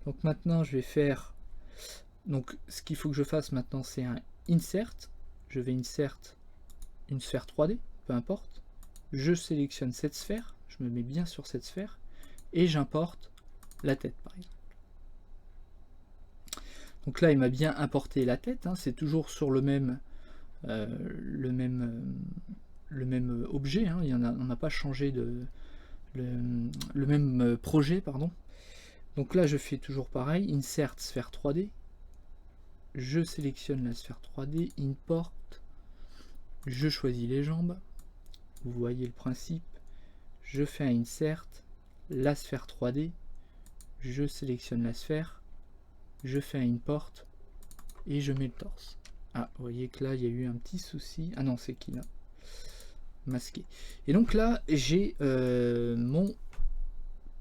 Donc maintenant je vais faire Donc ce qu'il faut que je fasse maintenant, c'est un insert. Je vais insert une sphère 3D, peu importe. Je sélectionne cette sphère, je me mets bien sur cette sphère, et j'importe la tête par exemple. Donc là il m'a bien importé la tête, hein, c'est toujours sur le même objet, hein, on n'a pas changé le même projet, pardon. Donc là je fais toujours pareil, insert sphère 3D, je sélectionne la sphère 3D, import, je choisis les jambes, vous voyez le principe, je fais un insert, la sphère 3D, je sélectionne la sphère, je fais un import et je mets le torse. Ah, vous voyez que là il y a eu un petit souci, ah non c'est qui là, masqué. Et donc là j'ai mon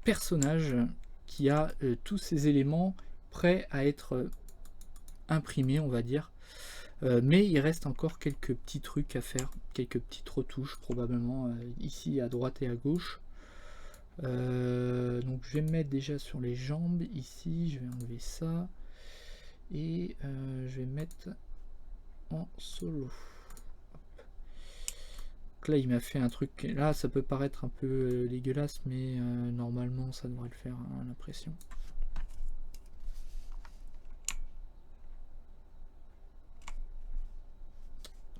personnage qui a tous ces éléments prêts à être imprimés, on va dire. Mais il reste encore quelques petits trucs à faire, quelques petites retouches probablement ici à droite et à gauche. Donc je vais me mettre déjà sur les jambes ici, je vais enlever ça et je vais mettre en solo. Donc là il m'a fait un truc, là ça peut paraître un peu dégueulasse, mais normalement ça devrait le faire, hein, l'impression.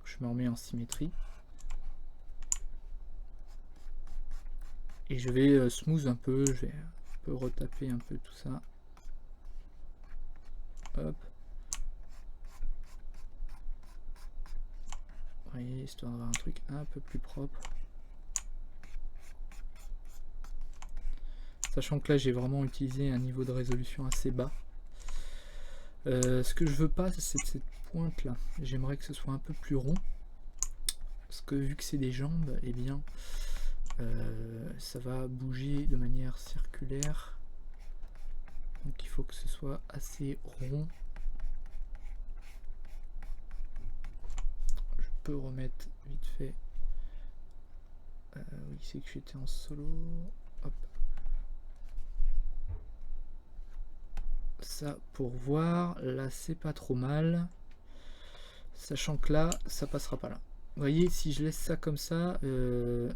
Je me remets en symétrie et je vais smooth un peu, je vais un peu retaper un peu tout ça. Hop. Vous voyez, histoire d'avoir un truc un peu plus propre. Sachant que là j'ai vraiment utilisé un niveau de résolution assez bas. Ce que je veux pas, c'est cette pointe là. J'aimerais que ce soit un peu plus rond. Parce que vu que c'est des jambes, et eh bien ça va bouger de manière circulaire. Donc il faut que ce soit assez rond. Je peux remettre vite fait. Oui, c'est que j'étais en solo. Hop. Ça pour voir. Là c'est pas trop mal. Sachant que là ça passera pas là. Vous voyez, si je laisse ça comme ça, de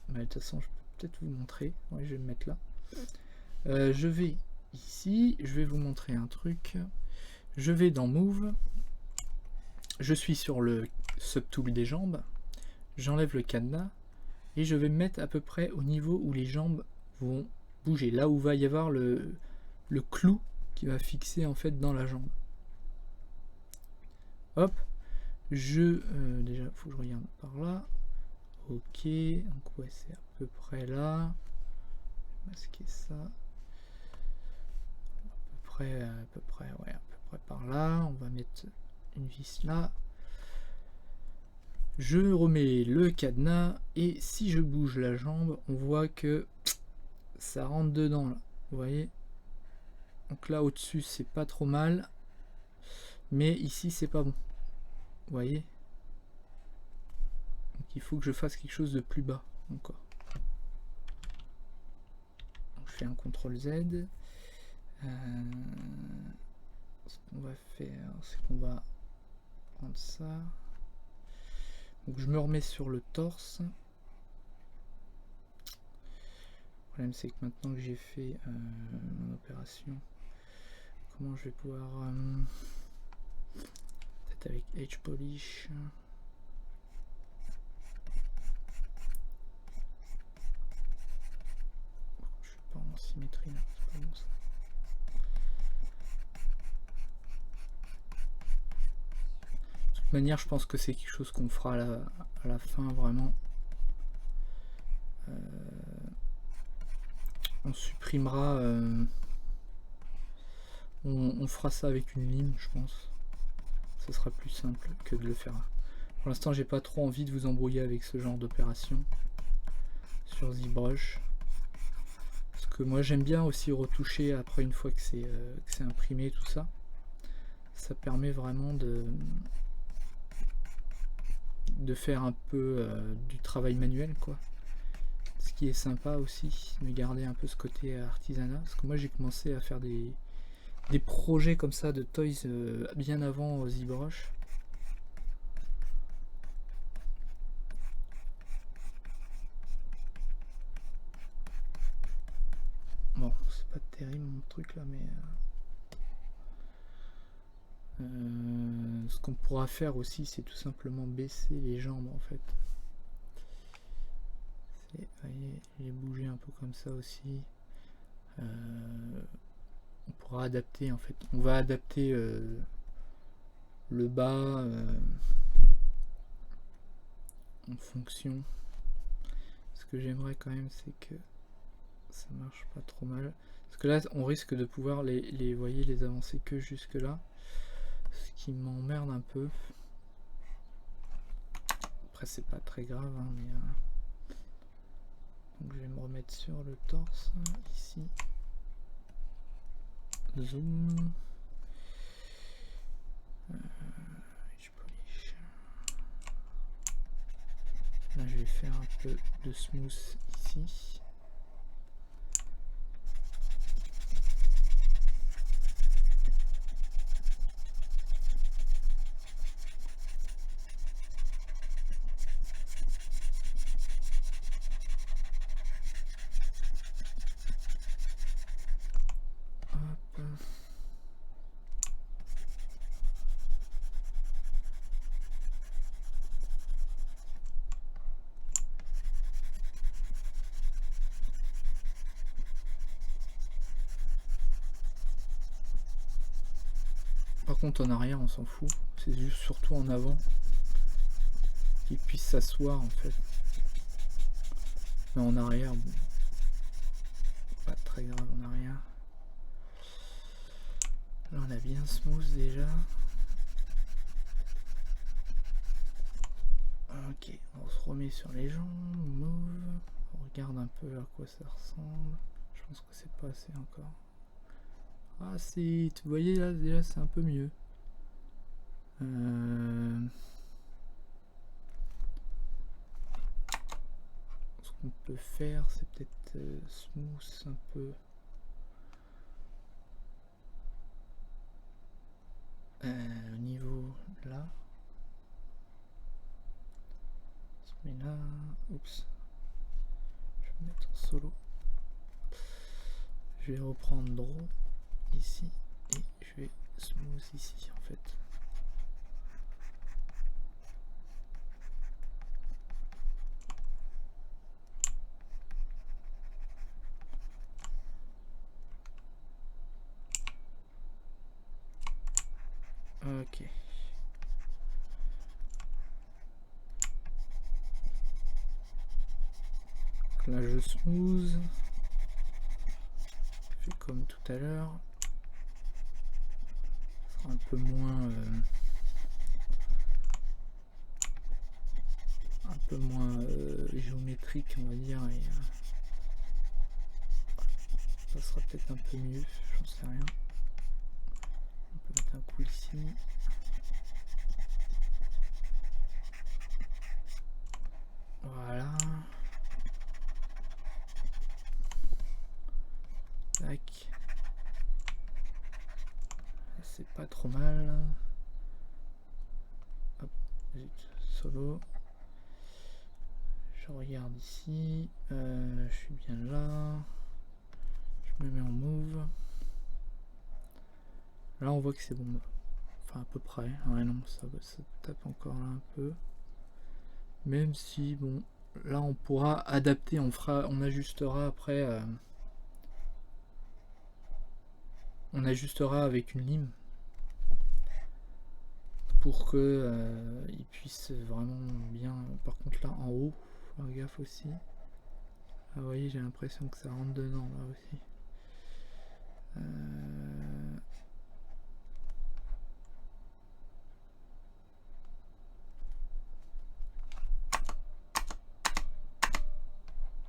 toute façon je peux peut-être vous montrer. Ouais, je vais me mettre là. Je vais ici, je vais vous montrer un truc. Je vais dans Move. Je suis sur le subtool des jambes. J'enlève le cadenas et je vais me mettre à peu près au niveau où les jambes vont bouger. Là où va y avoir le clou qui va fixer en fait dans la jambe. Hop. Déjà, faut que je regarde par là. Ok, donc ouais, c'est à peu près là. Masquer ça. À peu près par là. On va mettre une vis là. Je remets le cadenas et si je bouge la jambe, on voit que ça rentre dedans là. Vous voyez? Donc là au-dessus c'est pas trop mal, mais ici c'est pas bon. Vous voyez? Donc il faut que je fasse quelque chose de plus bas encore. Donc je fais un CTRL Z. Ce qu'on va faire, c'est qu'on va prendre ça. Donc je me remets sur le torse. Le problème c'est que maintenant que j'ai fait mon opération, comment je vais pouvoir peut-être avec Edge Polish. Je suis pas en symétrie là, c'est pas bon ça. De toute manière je pense que c'est quelque chose qu'on fera à la fin vraiment. On supprimera, on fera ça avec une lime, je pense. Ce sera plus simple que de le faire. Pour l'instant, j'ai pas trop envie de vous embrouiller avec ce genre d'opération sur ZBrush. Parce que moi, j'aime bien aussi retoucher après une fois que c'est imprimé, tout ça. Ça permet vraiment de faire un peu du travail manuel, quoi. Ce qui est sympa aussi, de garder un peu ce côté artisanat, parce que moi j'ai commencé à faire des des projets comme ça de toys bien avant ZBrush. Bon, c'est pas terrible mon truc là, mais ce qu'on pourra faire aussi, c'est tout simplement baisser les jambes en fait. Vous voyez, j'ai bougé un peu comme ça aussi. On pourra adapter en fait. On va adapter le bas en fonction. Ce que j'aimerais quand même, c'est que ça marche pas trop mal. Parce que là, on risque de pouvoir voyez, les avancer que jusque là. Ce qui m'emmerde un peu. Après, c'est pas très grave, hein, mais donc je vais me remettre sur le torse ici. Zoom. Là, je vais faire un peu de smooth ici. Par contre en arrière on s'en fout, c'est juste surtout en avant qu'il puisse s'asseoir en fait. Mais en arrière, bon, pas très grave en arrière. Là on a bien smooth déjà. Ok, on se remet sur les jambes, move, on regarde un peu à quoi ça ressemble. Je pense que c'est pas assez encore. Ah c'est, vous voyez là déjà c'est un peu mieux. Ce qu'on peut faire c'est peut-être smooth un peu. Au niveau là. On se met là. Oups. Je vais me mettre en solo. Je vais reprendre draw ici et je vais smooth ici en fait. Ok. Donc là je smooth. Je fais comme tout à l'heure. Un peu moins géométrique on va dire et ça sera peut-être un peu mieux, j'en sais rien. On peut mettre un coup ici. Voilà. Tac. C'est pas trop mal. Hop, zut, solo. Je regarde ici. Je suis bien là. Je me mets en move. Là on voit que c'est bon. Enfin à peu près. Ouais non, ça tape encore là un peu. Même si bon, là on pourra adapter, on ajustera après. On ajustera avec une lime pour que il puisse vraiment bien. Par contre là en haut, faut faire gaffe aussi. Ah vous voyez, j'ai l'impression que ça rentre dedans là aussi.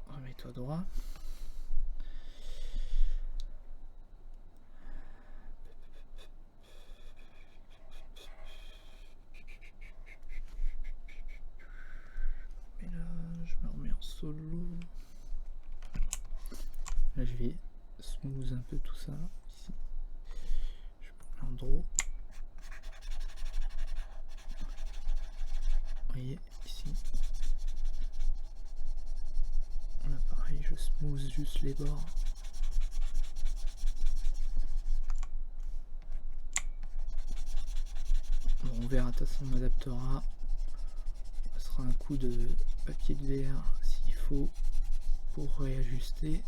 Remets-toi droit. Et là, je me remets en solo. Là, je vais smooth un peu tout ça ici. Alessandro. Vous voyez ici. Là pareil, je smooth juste les bords. Bon, on verra, de toute façon on adaptera. Ça sera un coup de papier de verre s'il faut pour réajuster.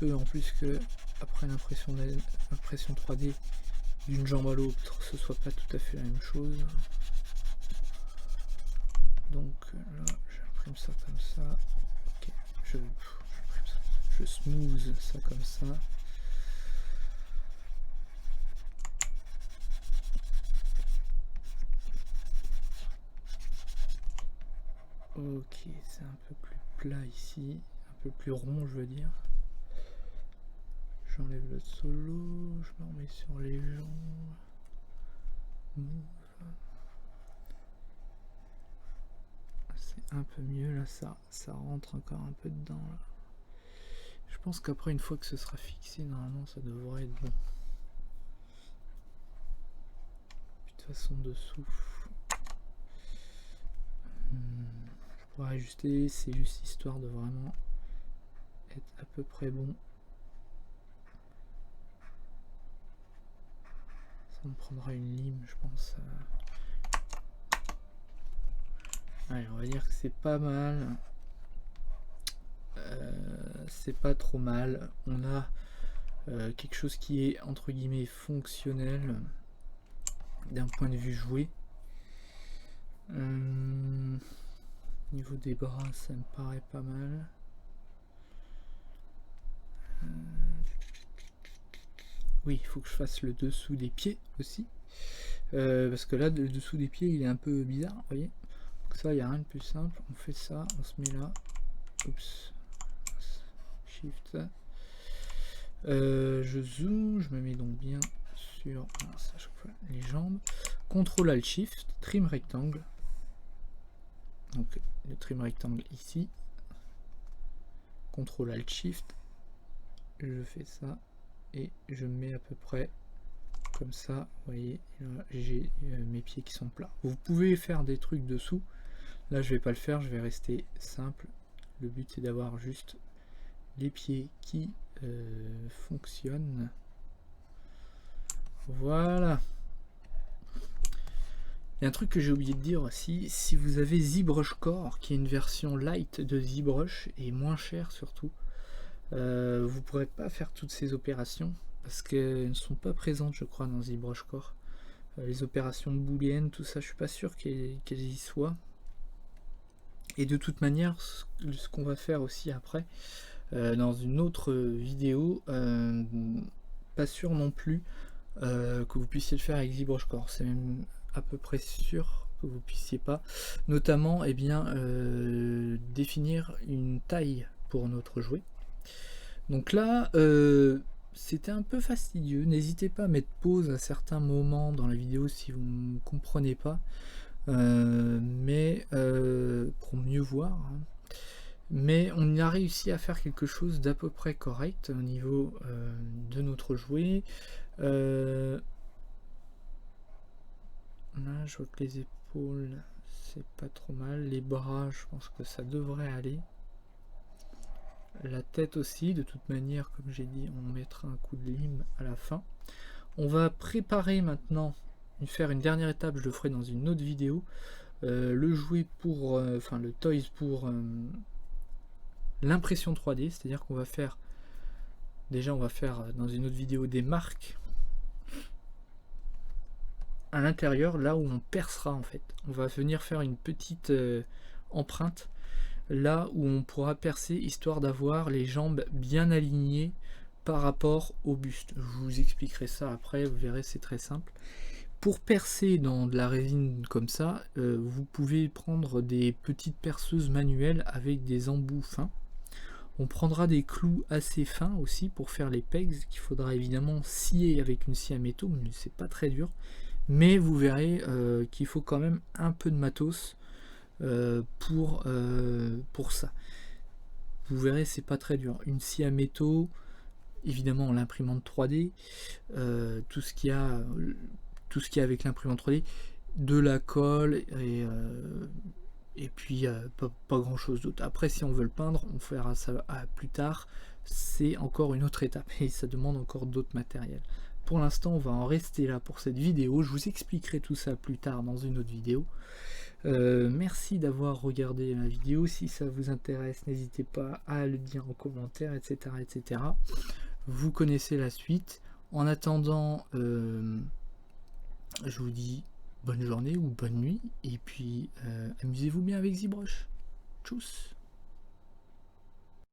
En plus que après l'impression 3D d'une jambe à l'autre, ce soit pas tout à fait la même chose. Donc là, j'imprime ça comme ça. Ok, je smooth ça comme ça. Ok, c'est un peu plus plat ici, un peu plus rond, je veux dire. J'enlève le solo, je me remets sur les jambes. C'est un peu mieux là, ça rentre encore un peu dedans là. Je pense qu'après, une fois que ce sera fixé, normalement ça devrait être bon. De toute façon, dessous, je pourrais ajuster, c'est juste histoire de vraiment être à peu près bon. Ça me prendra une lime, je pense. Allez, on va dire que c'est pas mal. C'est pas trop mal. On a quelque chose qui est entre guillemets fonctionnel d'un point de vue joué. Niveau des bras, ça me paraît pas mal. Oui, il faut que je fasse le dessous des pieds aussi. Parce que là, le dessous des pieds, il est un peu bizarre, vous voyez. Donc ça, il n'y a rien de plus simple. On fait ça, on se met là. Oups. Shift. Je zoome, je me mets donc bien sur les jambes. CTRL Alt Shift, trim rectangle. Donc le trim rectangle ici. CTRL Alt Shift. Je fais ça et je mets à peu près comme ça. Vous voyez, j'ai mes pieds qui sont plats. Vous pouvez faire des trucs dessous. Là, je vais pas le faire, je vais rester simple. Le but c'est d'avoir juste les pieds qui fonctionnent. Voilà. Il y a un truc que j'ai oublié de dire aussi, si vous avez ZBrush Core, qui est une version light de ZBrush et moins cher surtout, vous pourrez pas faire toutes ces opérations parce qu'elles ne sont pas présentes, je crois, dans ZBrush Core. Les opérations booléennes, tout ça, je suis pas sûr qu'elles y soient. Et de toute manière, ce qu'on va faire aussi après, dans une autre vidéo, pas sûr non plus que vous puissiez le faire avec ZBrush Core. C'est même à peu près sûr que vous puissiez pas. Notamment, eh bien, définir une taille pour notre jouet. Donc là, c'était un peu fastidieux. N'hésitez pas à mettre pause à certains moments dans la vidéo si vous ne comprenez pas. Mais pour mieux voir. Hein. Mais on a réussi à faire quelque chose d'à peu près correct au niveau de notre jouet. Là, je vois que les épaules, c'est pas trop mal. Les bras, je pense que ça devrait aller. La tête aussi, de toute manière, comme j'ai dit, on mettra un coup de lime à la fin. On va préparer maintenant, faire une dernière étape, je le ferai dans une autre vidéo. Le jouet pour, enfin le toys pour l'impression 3D, c'est-à-dire qu'on va faire, déjà on va faire dans une autre vidéo des marques à l'intérieur, là où on percera en fait. On va venir faire une petite empreinte là où on pourra percer, histoire d'avoir les jambes bien alignées par rapport au buste. Je vous expliquerai ça après, vous verrez, c'est très simple. Pour percer dans de la résine comme ça, vous pouvez prendre des petites perceuses manuelles avec des embouts fins. On prendra des clous assez fins aussi pour faire les pegs, qu'il faudra évidemment scier avec une scie à métaux, mais c'est pas très dur. Mais vous verrez qu'il faut quand même un peu de matos pour ça. Vous verrez, c'est pas très dur. Une scie à métaux, évidemment l'imprimante 3D, tout ce qu'il y a avec l'imprimante 3D, de la colle et puis pas grand chose d'autre. Après, si on veut le peindre, on fera ça plus tard, c'est encore une autre étape et ça demande encore d'autres matériels. Pour l'instant, on va en rester là pour cette vidéo. Je vous expliquerai tout ça plus tard dans une autre vidéo. Merci d'avoir regardé la vidéo. Si ça vous intéresse, n'hésitez pas à le dire en commentaire, etc., etc. Vous connaissez la suite. En attendant, je vous dis bonne journée ou bonne nuit, et puis amusez-vous bien avec ZBrush. Tchuss.